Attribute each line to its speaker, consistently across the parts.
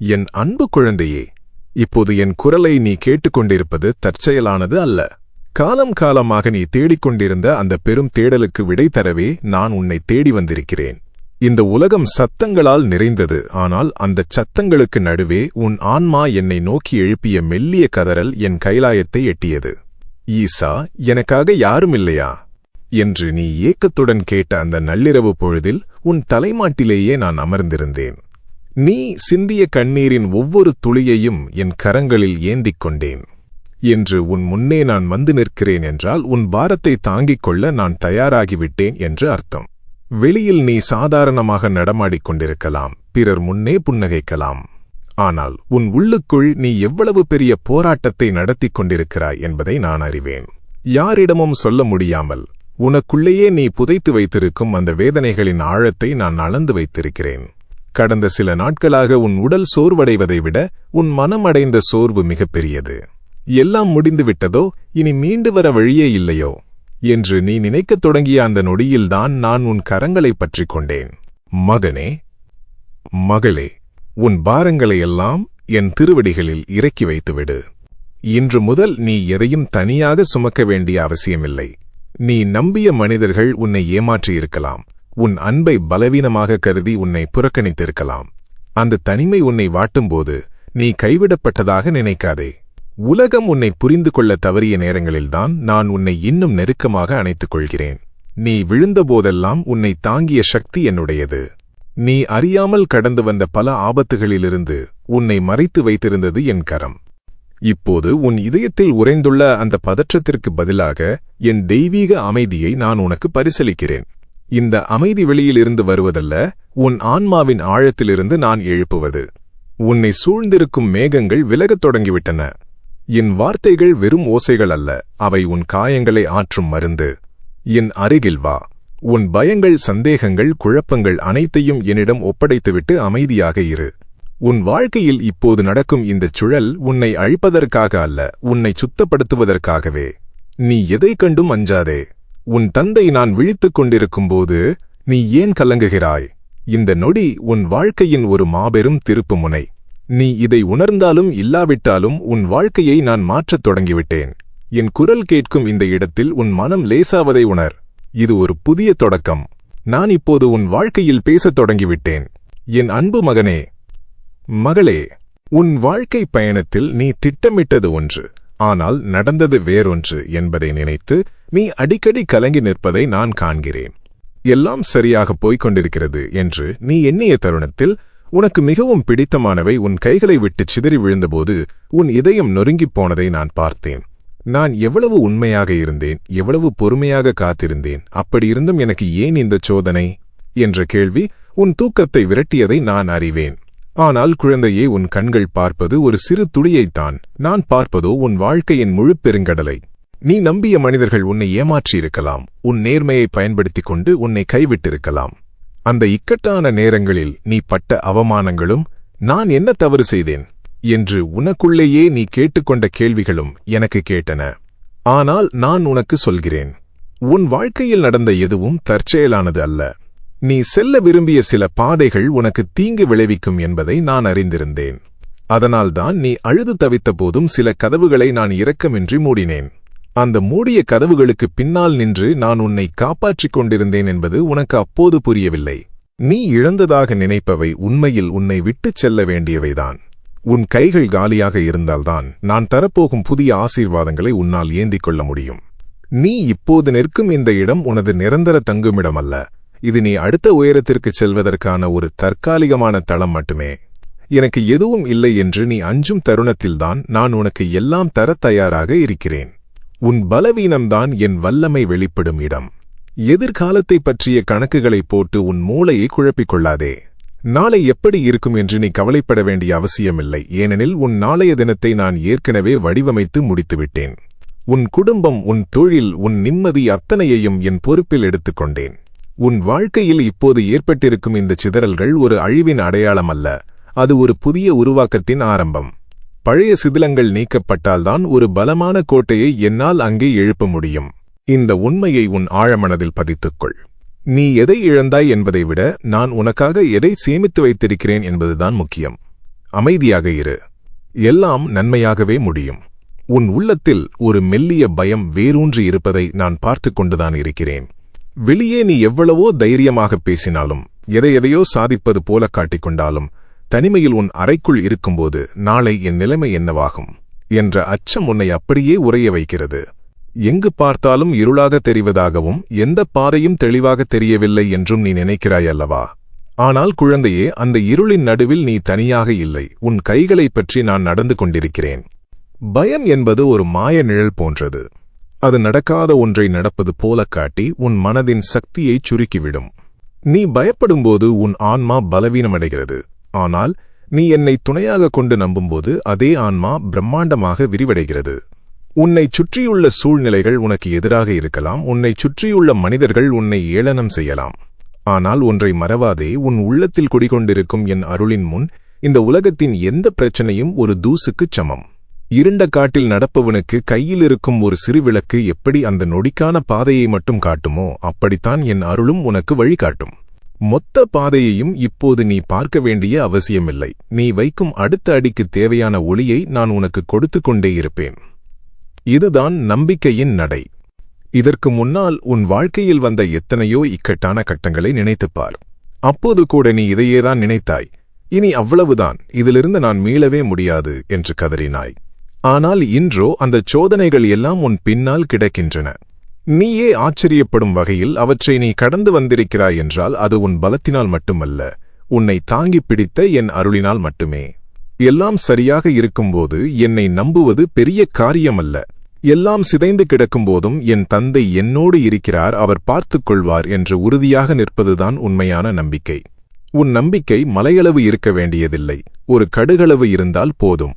Speaker 1: என் அன்பு குழந்தையே, இப்போது என் குரலை நீ கேட்டுக்கொண்டிருப்பது தற்செயலானது அல்ல. காலம் காலமாக நீ தேடிக்கொண்டிருந்த அந்த பெரும் தேடலுக்கு விடை தரவே நான் உன்னை தேடி வந்திருக்கிறேன். இந்த உலகம் சத்தங்களால் நிறைந்தது. ஆனால் அந்தச் சத்தங்களுக்கு நடுவே உன் ஆன்மா என்னை நோக்கி எழுப்பிய மெல்லிய கதறல் என் கைலாயத்தை எட்டியது. ஈசா, எனக்காக யாருமில்லையா என்று நீ ஏக்கத்துடன் கேட்ட அந்த நள்ளிரவு பொழுதில் உன் தலைமாட்டிலேயே நான் அமர்ந்திருந்தேன். நீ சிந்திய கண்ணீரின் ஒவ்வொரு துளியையும் என் கரங்களில் ஏந்திக் கொண்டேன். என்று உன் முன்னே நான் வந்து நிற்கிறேன் என்றால் உன் பாரத்தை தாங்கிக் கொள்ள நான் தயாராகிவிட்டேன் என்று அர்த்தம். வெளியில் நீ சாதாரணமாக நடமாடிக் கொண்டிருக்கலாம், பிறர் முன்னே புன்னகைக்கலாம். ஆனால் உன் உள்ளுக்குள் நீ எவ்வளவு பெரிய போராட்டத்தை நடத்திக் கொண்டிருக்கிறாய் என்பதை நான் அறிவேன். யாரிடமும் சொல்ல முடியாமல் உனக்குள்ளேயே நீ புதைத்து வைத்திருக்கும் அந்த வேதனைகளின் ஆழத்தை நான் அளந்து வைத்திருக்கிறேன். கடந்த சில நாட்களாக உன் உடல் சோர்வடைவதை விட உன் மனம் அடைந்த சோர்வு மிகப்பெரியது. எல்லாம் முடிந்துவிட்டதோ, இனி மீண்டு வர வழியே இல்லையோ என்று நீ நினைக்கத் தொடங்கிய அந்த நொடியில்தான் நான் உன் கரங்களைப் பற்றிக் கொண்டேன். மகனே, மகளே, உன் பாரங்களையெல்லாம் என் திருவடிகளில் இறக்கி வைத்துவிடு. இன்று முதல் நீ எதையும் தனியாக சுமக்க வேண்டிய அவசியமில்லை. நீ நம்பிய மனிதர்கள் உன்னை ஏமாற்றியிருக்கலாம். உன் அன்பை பலவீனமாக கருதி உன்னை புறக்கணித்திருக்கலாம். அந்த தனிமை உன்னை வாட்டும்போது நீ கைவிடப்பட்டதாக நினைக்காதே. உலகம் உன்னை புரிந்து கொள்ள தவறிய நேரங்களில்தான் நான் உன்னை இன்னும் நெருக்கமாக அணைத்துக் கொள்கிறேன். நீ விழுந்தபோதெல்லாம் உன்னை தாங்கிய சக்தி என்னுடையது. நீ அறியாமல் கடந்து வந்த பல ஆபத்துகளிலிருந்து உன்னை மறைத்து வைத்திருந்தது என் கரம். இப்போது உன் இதயத்தில் உறைந்துள்ள அந்த பதற்றத்திற்கு பதிலாக என் தெய்வீக அமைதியை நான் உனக்கு பரிசளிக்கிறேன். இந்த அமைதி வெளியிலிருந்து வருவதல்ல, உன் ஆன்மாவின் ஆழத்திலிருந்து நான் எழுப்புவது. உன்னை சூழ்ந்திருக்கும் மேகங்கள் விலகத் தொடங்கிவிட்டன. என் வார்த்தைகள் வெறும் ஓசைகள் அல்ல, அவை உன் காயங்களை ஆற்றும் மருந்து. என் அருகில் வா. உன் பயங்கள், சந்தேகங்கள், குழப்பங்கள் அனைத்தையும் என்னிடம் ஒப்படைத்துவிட்டு அமைதியாக இரு. உன் வாழ்க்கையில் இப்போது நடக்கும் இந்தச் சுழல் உன்னை அழிப்பதற்காக அல்ல, உன்னை சுத்தப்படுத்துவதற்காகவே. நீ எதை கண்டும் அஞ்சாதே. உன் தந்தை நான் விழித்துக் கொண்டிருக்கும்போது நீ ஏன் கலங்குகிறாய்? இந்த நொடி உன் வாழ்க்கையின் ஒரு மாபெரும் திருப்புமுனை. நீ இதை உணர்ந்தாலும் இல்லாவிட்டாலும் உன் வாழ்க்கையை நான் மாற்றத் தொடங்கிவிட்டேன். என் குரல் கேட்கும் இந்த இடத்தில் உன் மனம் லேசாவதை உணர். இது ஒரு புதிய தொடக்கம். நான் இப்போது உன் வாழ்க்கையில் பேசத் தொடங்கிவிட்டேன். என் அன்பு மகனே, மகளே, உன் வாழ்க்கை பயணத்தில் நீ திட்டமிட்டது ஒன்று, ஆனால் நடந்தது வேறொன்று என்பதை நினைத்து நீ அடிக்கடி கலங்கி நிற்பதை நான் காண்கிறேன். எல்லாம் சரியாக போய்க் கொண்டிருக்கிறது என்று நீ எண்ணிய தருணத்தில் உனக்கு மிகவும் பிடித்தமானவை உன் கைகளை விட்டு சிதறி விழுந்தபோது உன் இதயம் நொறுங்கிப் போனதை நான் பார்த்தேன். நான் எவ்வளவு உண்மையாக இருந்தேன், எவ்வளவு பொறுமையாக காத்திருந்தேன். அப்படியிருந்தும் எனக்கு ஏன் இந்த சோதனை என்ற கேள்வி உன் தூக்கத்தை விரட்டியதை நான் அறிவேன். ஆனால் குழந்தையே, உன் கண்கள் பார்ப்பது ஒரு சிறு துளியைத்தான், நான் பார்ப்பதோ உன் வாழ்க்கையின் முழு பெருங்கடலை. நீ நம்பிய மனிதர்கள் உன்னை ஏமாற்றியிருக்கலாம், உன் நேர்மையை பயன்படுத்திக் கொண்டு உன்னை கைவிட்டிருக்கலாம். அந்த இக்கட்டான நேரங்களில் நீ பட்ட அவமானங்களும், நான் என்ன தவறு செய்தேன் என்று உனக்குள்ளேயே நீ கேட்டுக்கொண்ட கேள்விகளும் எனக்கு கேட்டன. ஆனால் நான் உனக்கு சொல்கிறேன், உன் வாழ்க்கையில் நடந்த எதுவும் தற்செயலானது அல்ல. நீ செல்ல விரும்பிய சில பாதைகள் உனக்கு தீங்கு விளைவிக்கும் என்பதை நான் அறிந்திருந்தேன். அதனால்தான் நீ அழுது தவித்த போதும் சில கதவுகளை நான் இரக்கமின்றி மூடினேன். அந்த மூடிய கதவுகளுக்கு பின்னால் நின்று நான் உன்னை காப்பாற்றிக் கொண்டிருந்தேன் என்பது உனக்கு அப்போது புரியவில்லை. நீ இழந்ததாக நினைப்பவை உண்மையில் உன்னை விட்டுச் செல்ல வேண்டியவைதான். உன் கைகள் காலியாக இருந்தால்தான் நான் தரப்போகும் புதிய ஆசீர்வாதங்களை உன்னால் ஏந்திக் கொள்ள முடியும். நீ இப்போது நிற்கும் இந்த இடம் உனது நிரந்தர தங்குமிடம் அல்ல. இது நீ அடுத்த உயரத்திற்குச் செல்வதற்கான ஒரு தற்காலிகமான தளம் மட்டுமே. எனக்கு எதுவும் இல்லை என்று நீ அஞ்சும் தருணத்தில்தான் நான் உனக்கு எல்லாம் தரத் தயாராக இருக்கிறேன். உன் பலவீனம்தான் என் வல்லமை வெளிப்படும் இடம். எதிர்காலத்தை பற்றிய கணக்குகளை போட்டு உன் மூளையை குழப்பிக் கொள்ளாதே. நாளை எப்படி இருக்கும் என்று நீ கவலைப்பட வேண்டிய அவசியமில்லை. ஏனெனில் உன் நாளைய தினத்தை நான் ஏற்கனவே வடிவமைத்து முடித்துவிட்டேன். உன் குடும்பம், உன் தொழில், உன் நிம்மதி அத்தனையையும் என் பொறுப்பில் எடுத்துக்கொண்டேன். உன் வாழ்க்கையில் இப்போது ஏற்பட்டிருக்கும் இந்த சிதறல்கள் ஒரு அழிவின் அடையாளம் அல்ல, அது ஒரு புதிய உருவாக்கத்தின் ஆரம்பம். பழைய சிதிலங்கள் நீக்கப்பட்டால்தான் ஒரு பலமான கோட்டையை என்னால் அங்கே எழுப்ப முடியும். இந்த உண்மையை உன் ஆழமனதில் பதித்துக்கொள். நீ எதை இழந்தாய் என்பதை விட நான் உனக்காக எதை சேமித்து வைத்திருக்கிறேன் என்பதுதான் முக்கியம். அமைதியாக இரு. எல்லாம் நன்மையாகவே முடியும். உன் உள்ளத்தில் ஒரு மெல்லிய பயம் வேரூன்றி இருப்பதை நான் பார்த்துக் கொண்டுதான் இருக்கிறேன். வெளியே நீ எவ்வளவோ தைரியமாக பேசினாலும், எதையோ சாதிப்பது போல காட்டிக்கொண்டாலும், தனிமையில் உன் அறைக்குள் இருக்கும்போது நாளை என் நிலைமை என்னவாகும் என்ற அச்சம் உன்னை அப்படியே உறைய வைக்கிறது. எங்கு பார்த்தாலும் இருளாக தெரிவதாகவும் எந்த பாதையும் தெளிவாக தெரியவில்லை என்றும் நீ நினைக்கிறாய் அல்லவா? ஆனால் குழந்தையே, அந்த இருளின் நடுவில் நீ தனியாக இல்லை. உன் கைகளைப் பற்றி நான் நடந்து கொண்டிருக்கிறேன். பயம் என்பது ஒரு மாய நிழல் போன்றது. அது நடக்காத ஒன்றை நடப்பது போல காட்டி உன் மனதின் சக்தியைச் சுருக்கிவிடும். நீ பயப்படும்போது உன் ஆன்மா பலவீனமடைகிறது. ஆனால் நீ என்னை துணையாக கொண்டு நம்பும்போது அதே ஆன்மா பிரம்மாண்டமாக விரிவடைகிறது. உன்னைச் சுற்றியுள்ள சூழ்நிலைகள் உனக்கு எதிராக இருக்கலாம். உன்னைச் சுற்றியுள்ள மனிதர்கள் உன்னை ஏளனம் செய்யலாம். ஆனால் ஒன்றை மறவாதே, உன் உள்ளத்தில் குடிகொண்டிருக்கும் என் அருளின் முன் இந்த உலகத்தின் எந்த பிரச்சனையும் ஒரு தூசுக்குச் சமம். இருண்ட காட்டில் நடப்பவனுக்கு கையில் இருக்கும் ஒரு சிறு விளக்கு எப்படி அந்த நொடிக்கான பாதையை மட்டும் காட்டுமோ, அப்படித்தான் என் அருளும் உனக்கு வழிகாட்டும். மொத்த பாதையையும் இப்போது நீ பார்க்க வேண்டிய அவசியமில்லை. நீ வைக்கும் அடுத்த அடிக்கு தேவையான ஒளியை நான் உனக்கு கொடுத்து கொண்டே இருப்பேன். இதுதான் நம்பிக்கையின் நடை. இதற்கு முன்னால் உன் வாழ்க்கையில் வந்த எத்தனையோ இக்கட்டான கட்டங்களை நினைத்துப்பார். அப்போது கூட நீ இதையேதான் நினைத்தாய். இனி அவ்வளவுதான், இதிலிருந்து நான் மீளவே முடியாது என்று கதறினாய். ஆனால் இன்றோ அந்தச் சோதனைகள் எல்லாம் உன் பின்னால் கிடக்கின்றன. நீயே ஆச்சரியப்படும் வகையில் அவற்றை நீ கடந்து வந்திருக்கிறாய் என்றால் அது உன் பலத்தினால் மட்டுமல்ல, உன்னை தாங்கிப் பிடித்த என் அருளினால் மட்டுமே. எல்லாம் சரியாக இருக்கும்போது என்னை நம்புவது பெரிய காரியமல்ல. எல்லாம் சிதைந்து கிடக்கும்போதும் என் தந்தை என்னோடு இருக்கிறார், அவர் பார்த்துக் கொள்வார் என்று உறுதியாக நிற்பதுதான் உண்மையான நம்பிக்கை. உன் நம்பிக்கை மலையளவு இருக்க வேண்டியதில்லை, ஒரு கடுகளவு இருந்தால் போதும்.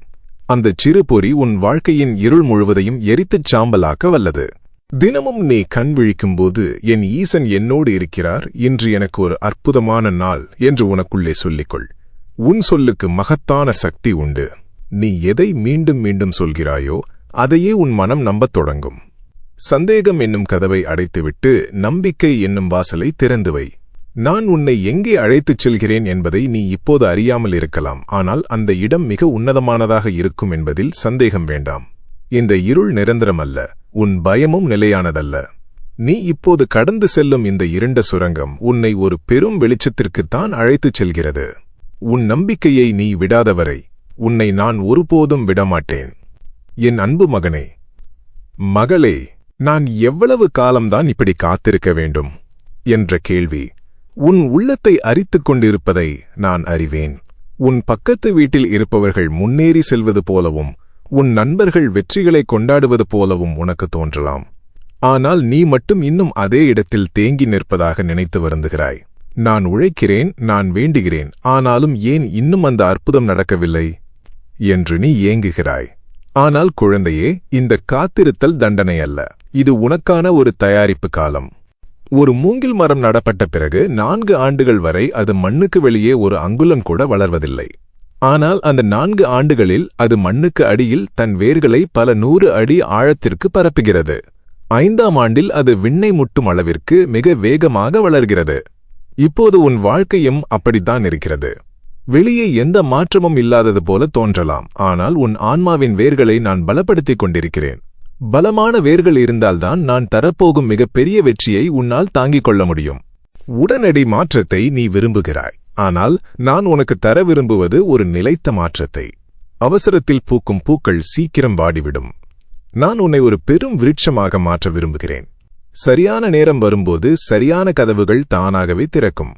Speaker 1: அந்தச் சிறு பொறி உன் வாழ்க்கையின் இருள் முழுவதையும் எரித்துச் சாம்பலாக்க வல்லது. தினமும் நீ கண் விழிக்கும்போது என் ஈசன் என்னோடு இருக்கிறார், இன்று எனக்கு ஒரு அற்புதமான நாள் என்று உனக்குள்ளே சொல்லிக்கொள். உன் சொல்லுக்கு மகத்தான சக்தி உண்டு. நீ எதை மீண்டும் மீண்டும் சொல்கிறாயோ அதையே உன் மனம் நம்பத் தொடங்கும். சந்தேகம் என்னும் கதவை அடைத்துவிட்டு நம்பிக்கை என்னும் வாசலை திறந்து வை. நான் உன்னை எங்கே அழைத்துச் செல்கிறேன் என்பதை நீ இப்போது அறியாமல் இருக்கலாம். ஆனால் அந்த இடம் மிக உன்னதமானதாக இருக்கும் என்பதில் சந்தேகம் வேண்டாம். இந்த இருள் நிரந்தரமல்ல, உன் பயமும் நிலையானதல்ல. நீ இப்போது கடந்து செல்லும் இந்த இருண்ட சுரங்கம் உன்னை ஒரு பெரும் வெளிச்சத்திற்குத்தான் அழைத்துச் செல்கிறது. உன் நம்பிக்கையை நீ விடாதவரை உன்னை நான் ஒருபோதும் விடமாட்டேன். என் அன்பு மகனே, மகளே, நான் எவ்வளவு காலம்தான் இப்படி காத்திருக்க வேண்டும் என்ற கேள்வி உன் உள்ளத்தை அரித்துக் கொண்டிருப்பதை நான் அறிவேன். உன் பக்கத்து வீட்டில் இருப்பவர்கள் முன்னேறி செல்வது போலவும் உன் நண்பர்கள் வெற்றிகளை கொண்டாடுவது போலவும் உனக்கு தோன்றலாம். ஆனால் நீ மட்டும் இன்னும் அதே இடத்தில் தேங்கி நிற்பதாக நினைத்து வருந்துகிறாய். நான் உழைக்கிறேன், நான் வேண்டுகிறேன், ஆனாலும் ஏன் இன்னும் அந்த அற்புதம் நடக்கவில்லை என்று நீ ஏங்குகிறாய். ஆனால் குழந்தையே, இந்த காத்திருத்தல் தண்டனை அல்ல, இது உனக்கான ஒரு தயாரிப்பு காலம். ஒரு மூங்கில் மரம் நடப்பட்ட பிறகு 4 ஆண்டுகள் வரை அது மண்ணுக்கு வெளியே ஒரு அங்குலம் கூட வளர்வதில்லை. ஆனால் அந்த 4 ஆண்டுகளில் அது மண்ணுக்கு அடியில் தன் வேர்களை பல 100 அடி ஆழத்திற்கு பரப்புகிறது. 5ஆம் ஆண்டில் அது விண்ணை முட்டும் அளவிற்கு மிக வேகமாக வளர்கிறது. இப்போது உன் வாழ்க்கையும் அப்படித்தான் இருக்கிறது. வெளியே எந்த மாற்றமும் இல்லாதது போல தோன்றலாம், ஆனால் உன் ஆன்மாவின் வேர்களை நான் பலப்படுத்திக் கொண்டிருக்கிறேன். பலமான வேர்கள் இருந்தால்தான் நான் தரப்போகும் மிகப்பெரிய வெற்றியை உன்னால் தாங்கிக் கொள்ள முடியும். உடனடி மாற்றத்தை நீ விரும்புகிறாய், ஆனால் நான் உனக்கு தர விரும்புவது ஒரு நிலைத்த மாற்றத்தை. அவசரத்தில் பூக்கும் பூக்கள் சீக்கிரம் வாடிவிடும். நான் உன்னை ஒரு பெரும் விருட்சமாக மாற்ற விரும்புகிறேன். சரியான நேரம் வரும்போது சரியான கதவுகள் தானாகவே திறக்கும்.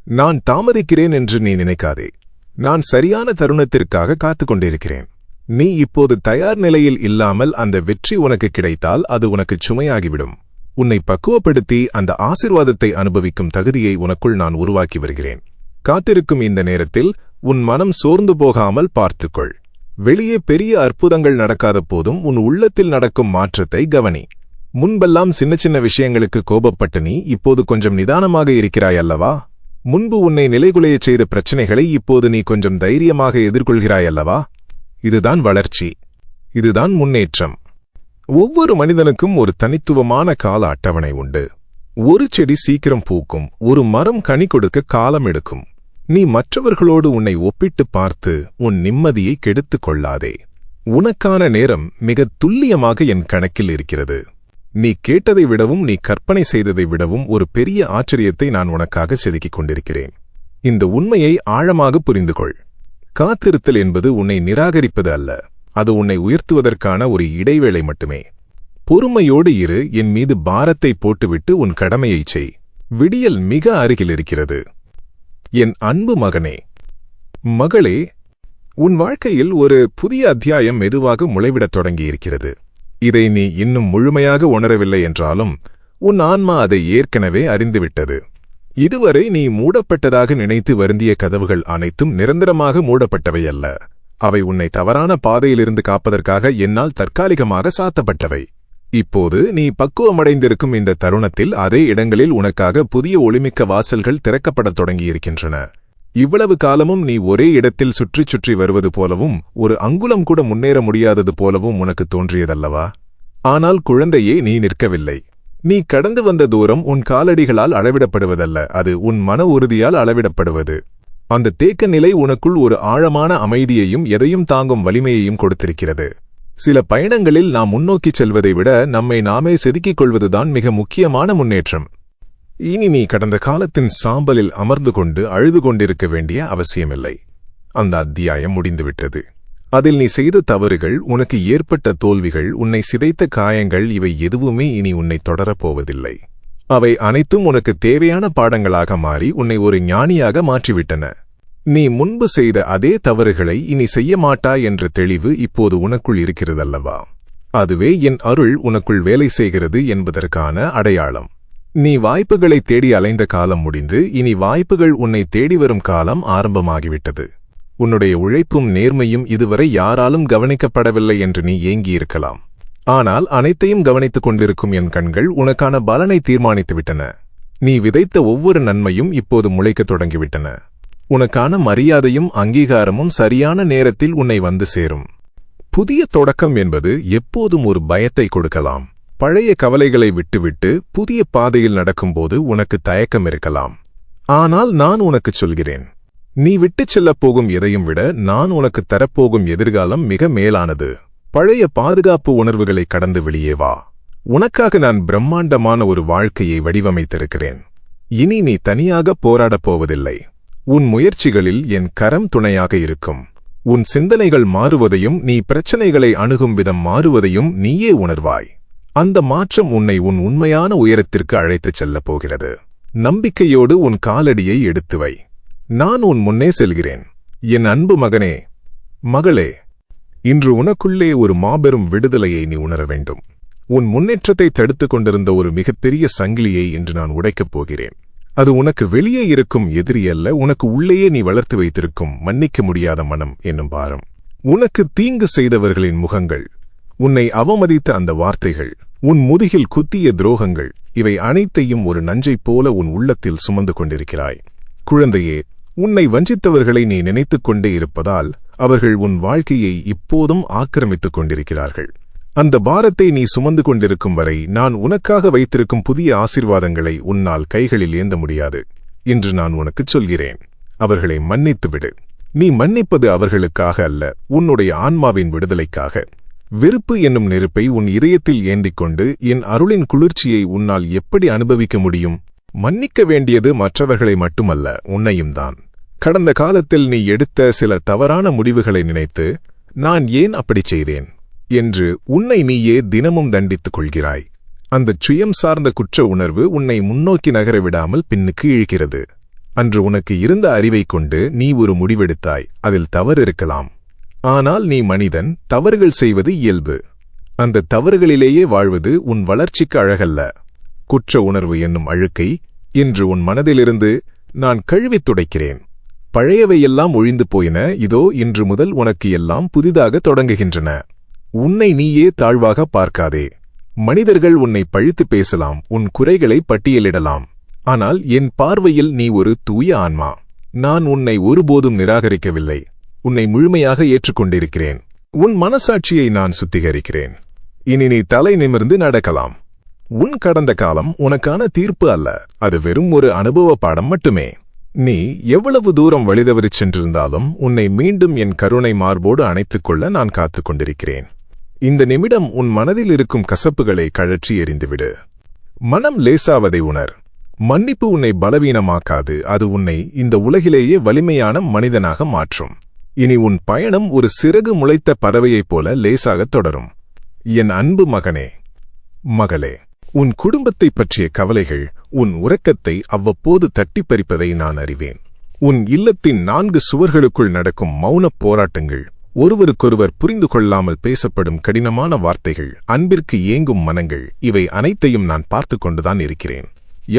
Speaker 1: நான் தாமதிக்கிறேன் என்று நீ நினைக்காதே. நான் சரியான தருணத்திற்காக காத்துக் கொண்டிருக்கிறேன். நீ இப்போது தயார் நிலையில் இல்லாமல் அந்த வெற்றி உனக்கு கிடைத்தால் அது உனக்கு சுமையாகிவிடும். உன்னை பக்குவப்படுத்தி அந்த ஆசீர்வாதத்தை அனுபவிக்கும் தகுதியை உனக்குள் நான் உருவாக்கி வருகிறேன். காத்திருக்கும் இந்த நேரத்தில் உன் மனம் சோர்ந்து போகாமல் பார்த்துக்கொள். வெளியே பெரிய அற்புதங்கள் நடக்காத போதும் உன் உள்ளத்தில் நடக்கும் மாற்றத்தை கவனி. முன்பெல்லாம் சின்ன சின்ன விஷயங்களுக்கு கோபப்பட்ட நீ இப்போது கொஞ்சம் நிதானமாக இருக்கிறாய் அல்லவா? முன்பு உன்னை நிலைகுலையச் செய்த பிரச்சனைகளை இப்போது நீ கொஞ்சம் தைரியமாக எதிர்கொள்கிறாய் அல்லவா? இதுதான் வளர்ச்சி, இதுதான் முன்னேற்றம். ஒவ்வொரு மனிதனுக்கும் ஒரு தனித்துவமான கால அட்டவணை உண்டு. ஒரு செடி சீக்கிரம் பூக்கும், ஒரு மரம் கனி கொடுக்க காலம் எடுக்கும். நீ மற்றவர்களோடு உன்னை ஒப்பிட்டுப் பார்த்து உன் நிம்மதியை கெடுத்துக் கொள்ளாதே. உனக்கான நேரம் மிகத் துல்லியமாக என் கணக்கில் இருக்கிறது. நீ கேட்டதை விடவும் நீ கற்பனை செய்ததை விடவும் ஒரு பெரிய ஆச்சரியத்தை நான் உனக்காக செதுக்கிக் கொண்டிருக்கிறேன். இந்த உண்மையை ஆழமாக புரிந்து கொள். காத்திருத்தல் என்பது உன்னை நிராகரிப்பது அல்ல, அது உன்னை உயர்த்துவதற்கான ஒரு இடைவேளை மட்டுமே. பொறுமையோடு இரு, என் மீது பாரத்தை போட்டுவிட்டு உன் கடமையைச் செய். விடியல் மிக அருகில் இருக்கிறது. என் அன்பு மகனே, மகளே, உன் வாழ்க்கையில் ஒரு புதிய அத்தியாயம் மெதுவாக முளைவிடத் தொடங்கியிருக்கிறது. இதை நீ இன்னும் முழுமையாக உணரவில்லை என்றாலும் உன் ஆன்மா அதை ஏற்கனவே அறிந்துவிட்டது. இதுவரை நீ மூடப்பட்டதாக நினைத்து வருந்திய கதவுகள் அனைத்தும் நிரந்தரமாக மூடப்பட்டவை அல்ல. அவை உன்னை தவறான பாதையிலிருந்து காப்பதற்காக என்னால் தற்காலிகமாக சாத்தப்பட்டவை. இப்போது நீ பக்குவமடைந்திருக்கும் இந்த தருணத்தில் அதே இடங்களில் உனக்காக புதிய ஒளிமிக்க வாசல்கள் திறக்கப்படத் தொடங்கியிருக்கின்றன. இவ்வளவு காலமும் நீ ஒரே இடத்தில் சுற்றிச் சுற்றி வருவது போலவும் ஒரு அங்குலம் கூட முன்னேற முடியாதது போலவும் உனக்கு தோன்றியதல்லவா? ஆனால் குழந்தையே, நீ நிற்கவில்லை. நீ கடந்து வந்த தூரம் உன் காலடிகளால் அளவிடப்படுவதல்ல, அது உன் மன உறுதியால் அளவிடப்படுவது. அந்த தேக்க நிலை உனக்குள் ஒரு ஆழமான அமைதியையும் எதையும் தாங்கும் வலிமையையும் கொடுத்திருக்கிறது. சில பயணங்களில் நாம் முன்னோக்கிச் செல்வதை விட நம்மை நாமே செதுக்கிக் கொள்வதுதான் மிக முக்கியமான முன்னேற்றம். இனி நீ கடந்த காலத்தின் சாம்பலில் அமர்ந்து கொண்டு அழுது கொண்டிருக்க வேண்டிய அவசியமில்லை. அந்த அத்தியாயம் முடிந்துவிட்டது. அதில் நீ செய்த தவறுகள், உனக்கு ஏற்பட்ட தோல்விகள், உன்னை சிதைத்த காயங்கள், இவை எதுவுமே இனி உன்னை தொடரப்போவதில்லை. அவை அனைத்தும் உனக்கு தேவையான பாடங்களாக மாறி உன்னை ஒரு ஞானியாக மாற்றிவிட்டன. நீ முன்பு செய்த அதே தவறுகளை இனி செய்ய மாட்டாய் என்ற தெளிவு இப்போது உனக்குள் இருக்கிறதல்லவா? அதுவே என் அருள் உனக்குள் வேலை செய்கிறது என்பதற்கான அடையாளம். நீ வாய்ப்புகளை தேடி அலைந்த காலம் முடிந்து இனி வாய்ப்புகள் உன்னை தேடி வரும் காலம் ஆரம்பமாகிவிட்டது. உன்னுடைய உழைப்பும் நேர்மையும் இதுவரை யாராலும் கவனிக்கப்படவில்லை என்று நீ ஏங்கியிருக்கலாம். ஆனால் அனைத்தையும் கவனித்துக் கொண்டிருக்கும் என் கண்கள் உனக்கான பலனை தீர்மானித்துவிட்டன. நீ விதைத்த ஒவ்வொரு நன்மையும் இப்போது முளைக்கத் தொடங்கிவிட்டன. உனக்கான மரியாதையும் அங்கீகாரமும் சரியான நேரத்தில் உன்னை வந்து சேரும். புதிய தொடக்கம் என்பது எப்போதும் ஒரு பயத்தை கொடுக்கலாம். பழைய கவலைகளை விட்டுவிட்டு புதிய பாதையில் நடக்கும்போது உனக்கு தயக்கம் இருக்கலாம். ஆனால் நான் உனக்குச் சொல்கிறேன், நீ விட்டுச் செல்லப் போகும் எதையும் விட நான் உனக்கு தரப்போகும் எதிர்காலம் மிக மேலானது. பழைய பாதுகாப்பு உணர்வுகளை கடந்து வெளியே வா. உனக்காக நான் பிரம்மாண்டமான ஒரு வாழ்க்கையை வடிவமைத்திருக்கிறேன். இனி நீ தனியாக போராடப் போவதில்லை. உன் முயற்சிகளில் என் கரம் துணையாக இருக்கும். உன் சிந்தனைகள் மாறுவதையும் நீ பிரச்சனைகளை அணுகும் விதம் மாறுவதையும் நீயே உணர்வாய். அந்த மாற்றம் உன்னை உன் உண்மையான உயரத்திற்கு அழைத்துச் செல்லப் போகிறது. நம்பிக்கையோடு உன் காலடியை எடுத்து வை. நான் உன் முன்னே செல்கிறேன். என் அன்பு மகனே, மகளே, இன்று உனக்குள்ளே ஒரு மாபெரும் விடுதலையை நீ உணர வேண்டும். உன் முன்னேற்றத்தை தடுத்துக் கொண்டிருந்த ஒரு மிகப்பெரிய சங்கிலியை இன்று நான் உடைக்கப் போகிறேன். அது உனக்கு வெளியே இருக்கும் எதிரி அல்ல, உனக்கு உள்ளேயே நீ வளர்த்து வைத்திருக்கும் மன்னிக்க முடியாத மனம் என்னும் பாரம். உனக்கு தீங்கு செய்தவர்களின் முகங்கள், உன்னை அவமதித்த அந்த வார்த்தைகள், உன் முதுகில் குத்திய துரோகங்கள், இவை அனைத்தையும் ஒரு நஞ்சைப் போல உன் உள்ளத்தில் சுமந்து கொண்டிருக்கிறாய். குழந்தையே, உன்னை வஞ்சித்தவர்களை நீ நினைத்துக் கொண்டே இருப்பதால் அவர்கள் உன் வாழ்க்கையை இப்போதும் ஆக்கிரமித்துக் கொண்டிருக்கிறார்கள். அந்த பாரத்தை நீ சுமந்து கொண்டிருக்கும் வரை நான் உனக்காக வைத்திருக்கும் புதிய ஆசீர்வாதங்களை உன்னால் கைகளில் ஏந்த முடியாது. இன்று நான் உனக்குச் சொல்கிறேன், அவர்களை மன்னித்துவிடு. நீ மன்னிப்பது அவர்களுக்காக அல்ல, உன்னுடைய ஆன்மாவின் விடுதலைக்காக. வெறுப்பு என்னும் நெருப்பை உன் இதயத்தில் ஏந்திக் கொண்டு என் அருளின் குளிர்ச்சியை உன்னால் எப்படி அனுபவிக்க முடியும்? மன்னிக்க வேண்டியது மற்றவர்களை மட்டுமல்ல, உன்னையும் தான். கடந்த காலத்தில் நீ எடுத்த சில தவறான முடிவுகளை நினைத்து நான் ஏன் அப்படிச் செய்தேன் என்று உன்னை நீயே தினமும் தண்டித்துக் கொள்கிறாய். அந்தச் சுயம் சார்ந்த குற்ற உணர்வு உன்னை முன்னோக்கி நகர விடாமல் பின்னுக்கு இழுக்கிறது. அன்று உனக்கு இருந்த அறிவைக் கொண்டு நீ ஒரு முடிவெடுத்தாய். அதில் தவறு இருக்கலாம். ஆனால் நீ மனிதன், தவறுகள் செய்வது இயல்பு. அந்த தவறுகளிலேயே வாழ்வது உன் வளர்ச்சிக்கு அழகல்ல. குற்ற உணர்வு என்னும் அழுக்கை இன்று உன் மனதிலிருந்து நான் கழுவித் துடைக்கிறேன். பழையவையெல்லாம் ஒழிந்து போயின, இதோ இன்று முதல் உனக்கு எல்லாம் புதிதாக தொடங்குகின்றன. உன்னை நீயே தாழ்வாக பார்க்காதே. மனிதர்கள் உன்னை பழித்து பேசலாம், உன் குறைகளை பட்டியலிடலாம். ஆனால் என் பார்வையில் நீ ஒரு தூய ஆன்மா. நான் உன்னை ஒருபோதும் நிராகரிக்கவில்லை. உன்னை முழுமையாக ஏற்றுக்கொண்டிருக்கிறேன். உன் மனசாட்சியை நான் சுத்திகரிக்கிறேன். இனி நீ தலை நிமிர்ந்து நடக்கலாம். உன் கடந்த காலம் உனக்கான தீர்ப்பு அல்ல, அது வெறும் ஒரு அனுபவ பாடம் மட்டுமே. நீ எவ்வளவு தூரம் வழிதவறிச் சென்றிருந்தாலும் உன்னை மீண்டும் என் கருணை மார்போடு அணைத்துக் கொள்ள நான் காத்துக் கொண்டிருக்கிறேன். இந்த நிமிடம் உன் மனதில் இருக்கும் கசப்புகளை கழற்றி எறிந்துவிடு. மனம் லேசாவதை உணர். மன்னிப்பு உன்னை பலவீனமாக்காது, அது உன்னை இந்த உலகிலேயே வலிமையான மனிதனாக மாற்றும். இனி உன் பயணம் ஒரு சிறகு முளைத்த பறவையைப் போல லேசாகத் தொடரும். என் அன்பு மகனே, மகளே, உன் குடும்பத்தைப் பற்றிய கவலைகள் உன் உறக்கத்தை அவ்வப்போது தட்டிப் பறிப்பதை நான் அறிவேன். உன் இல்லத்தின் 4 சுவர்களுக்குள் நடக்கும் மௌனப் போராட்டங்கள், ஒருவருக்கொருவர் புரிந்து கொள்ளாமல் பேசப்படும் கடினமான வார்த்தைகள், அன்பிற்கு ஏங்கும் மனங்கள், இவை அனைத்தையும் நான் பார்த்து கொண்டுதான் இருக்கிறேன்.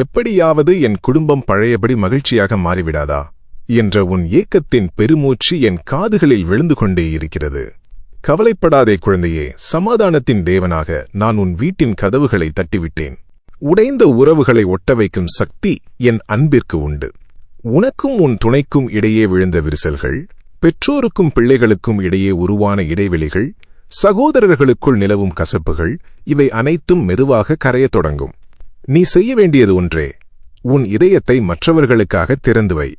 Speaker 1: எப்படியாவது என் குடும்பம் பழையபடி மகிழ்ச்சியாக மாறிவிடாதா என்ற உன் ஏக்கத்தின் பெருமூச்சு என் காதுகளில் விழுந்து கொண்டே இருக்கிறது. கவலைப்படாதே குழந்தையே, சமாதானத்தின் தேவனாக நான் உன் வீட்டின் கதவுகளை தட்டிவிட்டேன். உடைந்த உறவுகளை ஒட்ட வைக்கும் சக்தி என் அன்பிற்கு உண்டு. உனக்கும் உன் துணைக்கும் இடையே விழுந்த விரிசல்கள், பெற்றோருக்கும் பிள்ளைகளுக்கும் இடையே உருவான இடைவெளிகள், சகோதரர்களுக்குள் நிலவும் கசப்புகள், இவை அனைத்தும் மெதுவாக கரையத் தொடங்கும். நீ செய்ய வேண்டியது ஒன்றே, உன் இதயத்தை மற்றவர்களுக்காக திறந்து வை.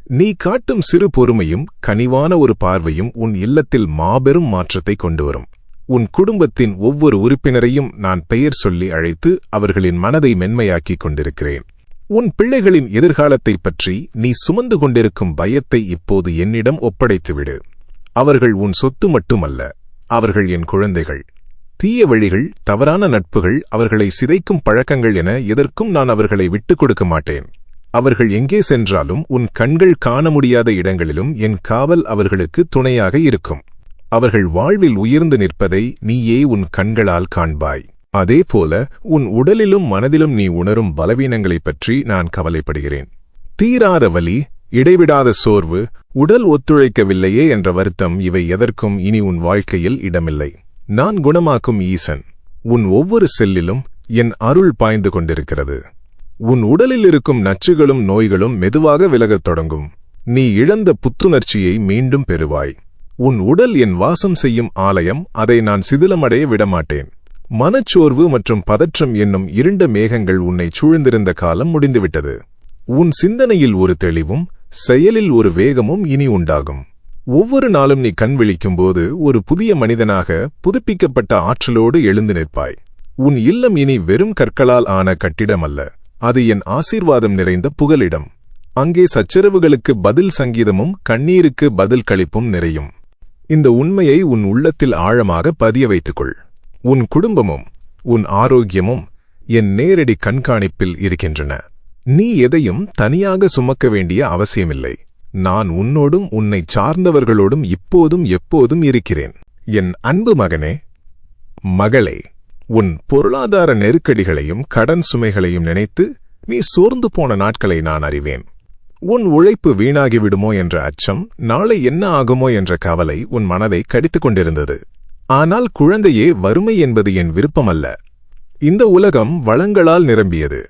Speaker 1: நீ காட்டும் சிறு பொறுமையும் கனிவான ஒரு பார்வையும் உன் இல்லத்தில் மாபெரும் மாற்றத்தை கொண்டுவரும். உன் குடும்பத்தின் ஒவ்வொரு உறுப்பினரையும் நான் பெயர் சொல்லி அழைத்து அவர்களின் மனதை மென்மையாக்கிக் கொண்டிருக்கிறேன். உன் பிள்ளைகளின் எதிர்காலத்தைப் பற்றி நீ சுமந்து கொண்டிருக்கும் பயத்தை இப்போது என்னிடம் ஒப்படைத்துவிடு. அவர்கள் உன் சொத்து மட்டுமல்ல, அவர்கள் என் குழந்தைகள். தீய வழிகள், தவறான நட்புகள், அவர்களை சிதைக்கும் பழக்கங்கள் என எதற்கும் நான் அவர்களை விட்டுக் கொடுக்க மாட்டேன். அவர்கள் எங்கே சென்றாலும் உன் கண்கள் காண முடியாத இடங்களிலும் என் காவல் அவர்களுக்கு துணையாக இருக்கும். அவர்கள் வாழ்வில் உயர்ந்து நிற்பதை நீயே உன் கண்களால் காண்பாய். அதேபோல உன் உடலிலும் மனதிலும் நீ உணரும் பலவீனங்களைப் பற்றி நான் கவலைப்படுகிறேன். தீராத வலி, இடைவிடாத சோர்வு, உடல் ஒத்துழைக்கவில்லையே என்ற வருத்தம், இவை எதற்கும் இனி உன் வாழ்க்கையில் இடமில்லை. நான் குணமாக்கும் ஈசன். உன் ஒவ்வொரு செல்லிலும் என் அருள் பாய்ந்து கொண்டிருக்கிறது. உன் உடலில் இருக்கும் நச்சுகளும் நோய்களும் மெதுவாக விலகத் தொடங்கும். நீ இழந்த புத்துணர்ச்சியை மீண்டும் பெறுவாய். உன் உடல் என் வாசம் செய்யும் ஆலயம், அதை நான் சிதிலமடைய விடமாட்டேன். மனச்சோர்வு மற்றும் பதற்றம் என்னும் இருண்ட மேகங்கள் உன்னை சூழ்ந்திருந்த காலம் முடிந்துவிட்டது. உன் சிந்தனையில் ஒரு தெளிவும் செயலில் ஒரு வேகமும் இனி உண்டாகும். ஒவ்வொரு நாளும் நீ கண் விழிக்கும்போது ஒரு புதிய மனிதனாக புதுப்பிக்கப்பட்ட ஆற்றலோடு எழுந்து நிற்பாய். உன் இல்லம் இனி வெறும் கற்களால் ஆன கட்டிடமல்ல, அது என் ஆசீர்வாதம் நிறைந்த புகலிடம். அங்கே சச்சரவுகளுக்கு பதில் சங்கீதமும் கண்ணீருக்கு பதில் களிப்பும் நிறையும். இந்த உண்மையை உன் உள்ளத்தில் ஆழமாக பதிய வைத்துக்கொள். உன் குடும்பமும் உன் ஆரோக்கியமும் என் நேரடி கண்காணிப்பில் இருக்கின்றன. நீ எதையும் தனியாக சுமக்க வேண்டிய அவசியமில்லை. நான் உன்னோடும் உன்னை சார்ந்தவர்களோடும் இப்போதும் எப்போதும் இருக்கிறேன். என் அன்பு மகனே, மகளே, உன் பொருளாதார நெருக்கடிகளையும் கடன் சுமைகளையும் நினைத்து நீ சோர்ந்து போன நாட்களை நான் அறிவேன். உன் உழைப்பு வீணாகிவிடுமோ என்ற அச்சம், நாளை என்ன ஆகுமோ என்ற கவலை உன் மனதை கடித்துக் கொண்டிருந்தது. ஆனால் குழந்தையே, வறுமை என்பது என் விருப்பமல்ல. இந்த உலகம் வளங்களால் நிரம்பியது.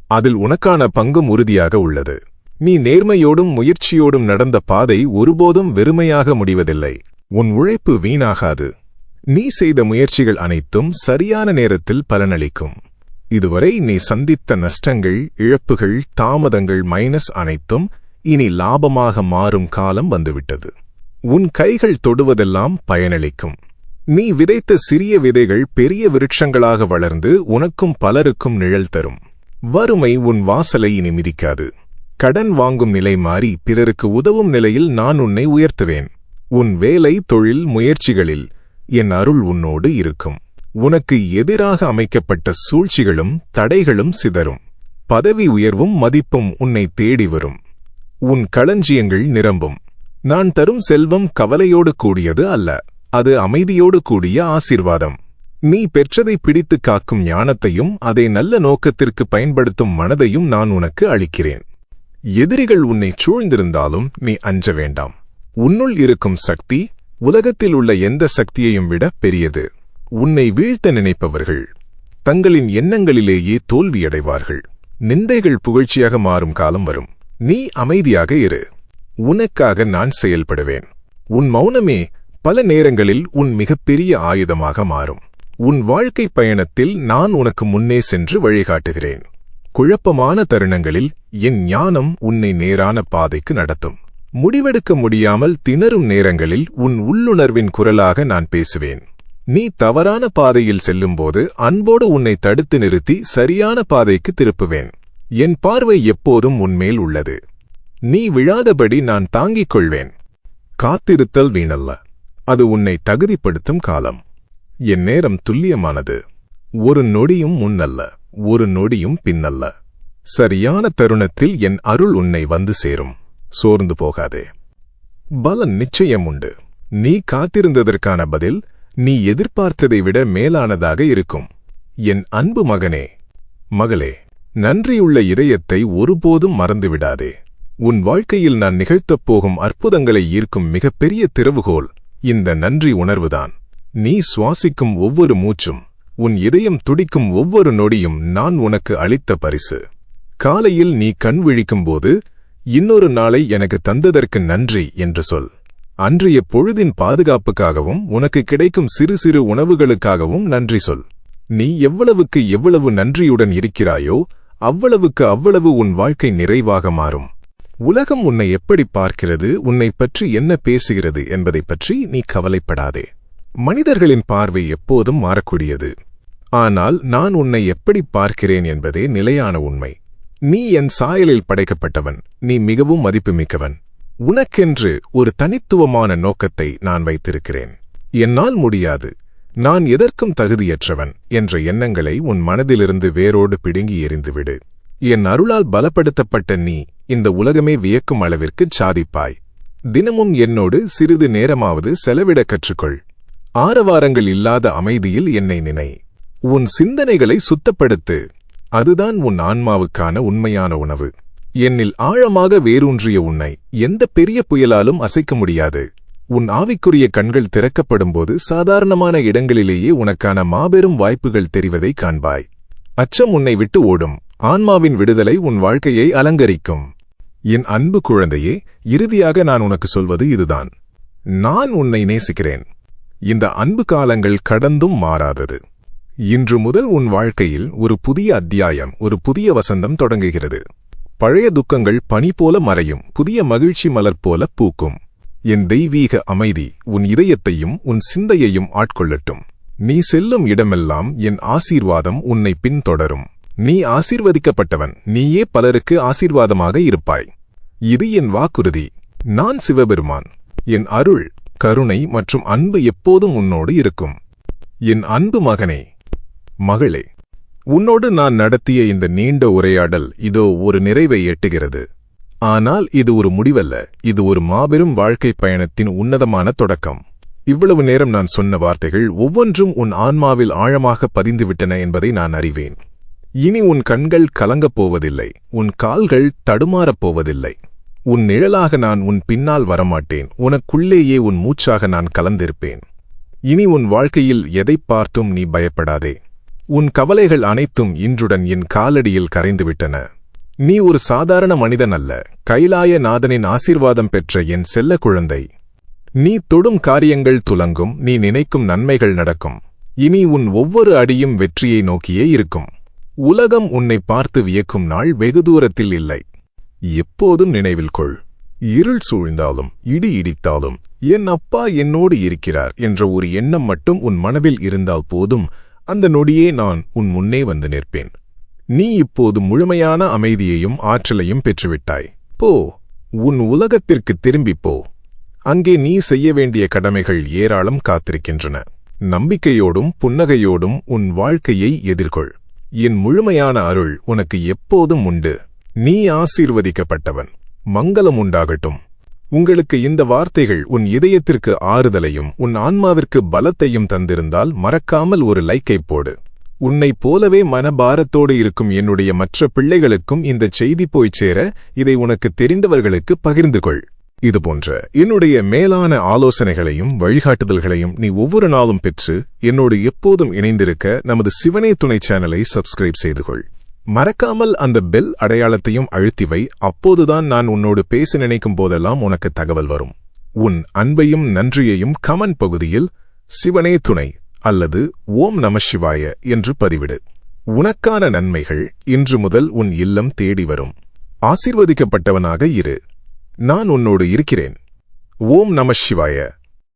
Speaker 1: அதில் உனக்கான பங்கும் உறுதியாக உள்ளது. நீ நேர்மையோடும் முயற்சியோடும் நடந்த பாதை ஒருபோதும் வெறுமையாக முடிவதில்லை. உன் உழைப்பு வீணாகாது. நீ செய்த முயற்சிகள் அனைத்தும் சரியான நேரத்தில் பலனளிக்கும். இதுவரை நீ சந்தித்த நஷ்டங்கள், இழப்புகள், தாமதங்கள், மைனஸ் அனைத்தும் இனி லாபமாக மாறும் காலம் வந்துவிட்டது. உன் கைகள் தொடுவதெல்லாம் பயனளிக்கும். நீ விதைத்த சிறிய விதைகள் பெரிய விருட்சங்களாக வளர்ந்து உனக்கும் பலருக்கும் நிழல் தரும். வறுமை உன் வாசலை இனி மிதிக்காது. கடன் வாங்கும் நிலை மாறி பிறருக்கு உதவும் நிலையில் நான் உன்னை உயர்த்துவேன். உன் வேலை, தொழில், முயற்சிகளில் என் அருள் உன்னோடு இருக்கும். உனக்கு எதிராக அமைக்கப்பட்ட சூழ்ச்சிகளும் தடைகளும் சிதறும். பதவி உயர்வும் மதிப்பும் உன்னை தேடி வரும். உன் களஞ்சியங்கள் நிரம்பும். நான் தரும் செல்வம் கவலையோடு கூடியது அல்ல, அது அமைதியோடு கூடிய ஆசீர்வாதம். நீ பெற்றதை பிடித்து காக்கும் ஞானத்தையும் அதை நல்ல நோக்கத்திற்கு பயன்படுத்தும் மனதையும் நான் உனக்கு அளிக்கிறேன். எதிரிகள் உன்னை சூழ்ந்திருந்தாலும் நீ அஞ்ச வேண்டாம். உன்னுள் இருக்கும் சக்தி உலகத்தில் உள்ள எந்த சக்தியையும் விட பெரியது. உன்னை வீழ்த்த நினைப்பவர்கள் தங்களின் எண்ணங்களிலேயே தோல்வியடைவார்கள். நிந்தைகள் புகழ்ச்சியாக மாறும் காலம் வரும். நீ அமைதியாக இரு. உனக்காக நான் செயல்படுவேன். உன் மௌனமே பல நேரங்களில் உன் மிகப்பெரிய ஆயுதமாக மாறும். உன் வாழ்க்கை பயணத்தில் நான் உனக்கு முன்னே சென்று வழிகாட்டுகிறேன். குழப்பமான தருணங்களில் என் ஞானம் உன்னை நேரான பாதைக்கு நடத்தும். முடிவெடுக்க முடியாமல் திணறும் நேரங்களில் உன் உள்ளுணர்வின் குரலாக நான் பேசுவேன். நீ தவறான பாதையில் செல்லும்போது அன்போடு உன்னை தடுத்து நிறுத்தி சரியான பாதைக்கு திருப்புவேன். என் பார்வை எப்போதும் உன்மேல் உள்ளது. நீ விழாதபடி நான் தாங்கிக் கொள்வேன். காத்திருத்தல் வீணல்ல, அது உன்னை தகுதிப்படுத்தும் காலம். என் நேரம் துல்லியமானது. ஒரு நொடியும் முன்னல்ல, ஒரு நொடியும் பின்னல்ல. சரியான தருணத்தில் என் அருள் உன்னை வந்து சேரும். சோர்ந்து போகாதே. பலன் நிச்சயம் உண்டு. நீ காத்திருந்ததற்கான பதில் நீ எதிர்பார்த்ததை விட மேலானதாக இருக்கும். என் அன்பு மகனே, மகளே, நன்றியுள்ள இதயத்தை ஒருபோதும் மறந்துவிடாதே. உன் வாழ்க்கையில் நான் நிகழ்த்தப் போகும் அற்புதங்களை ஈர்க்கும் மிகப்பெரிய திறவுகோல் இந்த நன்றி உணர்வுதான். நீ சுவாசிக்கும் ஒவ்வொரு மூச்சும், உன் இதயம் துடிக்கும் ஒவ்வொரு நொடியும் நான் உனக்கு அளித்த பரிசு. காலையில் நீ கண் விழிக்கும்போது இன்னொரு நாளை எனக்கு தந்ததற்கு நன்றி என்று சொல். அன்றைய பொழுதின் பாதுகாப்புக்காகவும் உனக்கு கிடைக்கும் சிறு சிறு உணவுகளுக்காகவும் நன்றி சொல். நீ எவ்வளவுக்கு எவ்வளவு நன்றியுடன் இருக்கிறாயோ அவ்வளவுக்கு அவ்வளவு உன் வாழ்க்கை நிறைவாக மாறும். உலகம் உன்னை எப்படி பார்க்கிறது, உன்னை பற்றி என்ன பேசுகிறது என்பதைப் பற்றி நீ கவலைப்படாதே. மனிதர்களின் பார்வை எப்போதும் மாறக்கூடியது. ஆனால் நான் உன்னை எப்படி பார்க்கிறேன் என்பதே நிலையான உண்மை. நீ என் சாயலில் படைக்கப்பட்டவன். நீ மிகவும் மதிப்புமிக்கவன். உனக்கென்று ஒரு தனித்துவமான நோக்கத்தை நான் வைத்திருக்கிறேன். என்னால் முடியாது, நான் எதற்கும் தகுதியற்றவன் என்ற எண்ணங்களை உன் மனதிலிருந்து வேரோடு பிடுங்கி எறிந்துவிடு. என் அருளால் பலப்படுத்தப்பட்ட நீ இந்த உலகமே வியக்கும் அளவிற்கு சாதிப்பாய். தினமும் என்னோடு சிறிது நேரமாவது செலவிட கற்றுக்கொள். ஆரவாரங்கள் இல்லாத அமைதியில் என்னை நினை. உன் சிந்தனைகளை சுத்தப்படுத்து. அதுதான் உன் ஆன்மாவுக்கான உண்மையான உணவு. என்னில் ஆழமாக வேரூன்றிய உன்னை எந்த பெரிய புயலாலும் அசைக்க முடியாது. உன் ஆவிக்குரிய கண்கள் திறக்கப்படும்போது சாதாரணமான இடங்களிலேயே உனக்கான மாபெரும் வாய்ப்புகள் தெரிவதை காண்பாய். அச்சம் உன்னை விட்டு ஓடும். ஆன்மாவின் விடுதலை உன் வாழ்க்கையை அலங்கரிக்கும். என் அன்பு குழந்தையே, இறுதியாக நான் உனக்கு சொல்வது இதுதான். நான் உன்னை நேசிக்கிறேன். இந்த அன்பு காலங்கள் கடந்தும் மாறாதது. இன்று முதல் உன் வாழ்க்கையில் ஒரு புதிய அத்தியாயம், ஒரு புதிய வசந்தம் தொடங்குகிறது. பழைய துக்கங்கள் பனி போல மறையும். புதிய மகிழ்ச்சி மலர் போல பூக்கும். என் தெய்வீக அமைதி உன் இதயத்தையும் உன் சிந்தையையும் ஆட்கொள்ளட்டும். நீ செல்லும் இடமெல்லாம் என் ஆசீர்வாதம் உன்னை பின்தொடரும். நீ ஆசீர்வதிக்கப்பட்டவன். நீயே பலருக்கு ஆசீர்வாதமாக இருப்பாய். இது என் வாக்குறுதி. நான் சிவபெருமான். என் அருள், கருணை மற்றும் அன்பு எப்போதும் உன்னோடு இருக்கும். என் அன்பு மகனே, மகளே, உன்னோடு நான் நடத்திய இந்த நீண்ட உரையாடல் இதோ ஒரு நிறைவை எட்டுகிறது. ஆனால் இது ஒரு முடிவல்ல. இது ஒரு மாபெரும் வாழ்க்கை பயணத்தின் உன்னதமான தொடக்கம். இவ்வளவு நேரம் நான் சொன்ன வார்த்தைகள் ஒவ்வொன்றும் உன் ஆன்மாவில் ஆழமாக பதிந்துவிட்டன என்பதை நான் அறிவேன். இனி உன் கண்கள் கலங்கப் போவதில்லை. உன் கால்கள் தடுமாறப் போவதில்லை. உன் நிழலாக நான் உன் பின்னால் வரமாட்டேன். உனக்குள்ளேயே உன் மூச்சாக நான் கலந்திருப்பேன். இனி உன் வாழ்க்கையில் எதைப் பார்த்தும் நீ பயப்படாதே. உன் கவலைகள் அனைத்தும் இன்றுடன் என் காலடியில் கரைந்துவிட்டன. நீ ஒரு சாதாரண மனிதன் அல்ல. கைலாய நாதனின் ஆசீர்வாதம் பெற்ற என் செல்ல குழந்தை. நீ தொடும் காரியங்கள் துலங்கும். நீ நினைக்கும் நன்மைகள் நடக்கும். இனி உன் ஒவ்வொரு அடியும் வெற்றியை நோக்கியே இருக்கும். உலகம் உன்னை பார்த்து வியக்கும் நாள் வெகு தூரத்தில் இல்லை. எப்போதும் நினைவில் கொள். இருள் சூழ்ந்தாலும் இடி இடித்தாலும் என் அப்பா என்னோடு இருக்கிறார் என்ற ஒரு எண்ணம் மட்டும் உன் மனதில் இருந்தால் போதும். அந்த நொடியே நான் உன் முன்னே வந்து நிற்பேன். நீ இப்போது முழுமையான அமைதியையும் ஆற்றலையும் பெற்றுவிட்டாய். போ, உன் உலகத்திற்கு திரும்பிப் போ. அங்கே நீ செய்ய வேண்டிய கடமைகள் ஏராளம் காத்திருக்கின்றன. நம்பிக்கையோடும் புன்னகையோடும் உன் வாழ்க்கையை எதிர்கொள். என் முழுமையான அருள் உனக்கு எப்போதும் உண்டு. நீ ஆசீர்வதிக்கப்பட்டவன். மங்களம் உண்டாகட்டும். உங்களுக்கு இந்த வார்த்தைகள் உன் இதயத்திற்கு ஆறுதலையும் உன் ஆன்மாவிற்கு பலத்தையும் தந்திருந்தால் மறக்காமல் ஒரு லைக்கை போடு. உன்னைப் போலவே மனபாரத்தோடு இருக்கும் என்னுடைய மற்ற பிள்ளைகளுக்கும் இந்த செய்தி போய்ச் சேர இதை உனக்கு தெரிந்தவர்களுக்கு பகிர்ந்து கொள். இதுபோன்ற என்னுடைய மேலான ஆலோசனைகளையும் வழிகாட்டுதல்களையும் நீ ஒவ்வொரு நாளும் பெற்று என்னோடு எப்போதும் இணைந்திருக்க நமது சிவனே துணை சேனலை சப்ஸ்கிரைப் செய்து கொள். மறக்காமல் அந்த பெல் அடையாளத்தையும் அழுத்தி வை. அப்போதுதான் நான் உன்னோடு பேச நினைக்கும் போதெல்லாம் உனக்கு தகவல் வரும். உன் அன்பையும் நன்றியையும் கமெண்ட் பகுதியில் சிவனே துணை அல்லது ஓம் நம சிவாய என்று பதிவிடு. உனக்கான நன்மைகள் இன்று முதல் உன் இல்லம் தேடி வரும். ஆசீர்வதிக்கப்பட்டவனாக இரு. நான் உன்னோடு இருக்கிறேன். ஓம் நம சிவாய.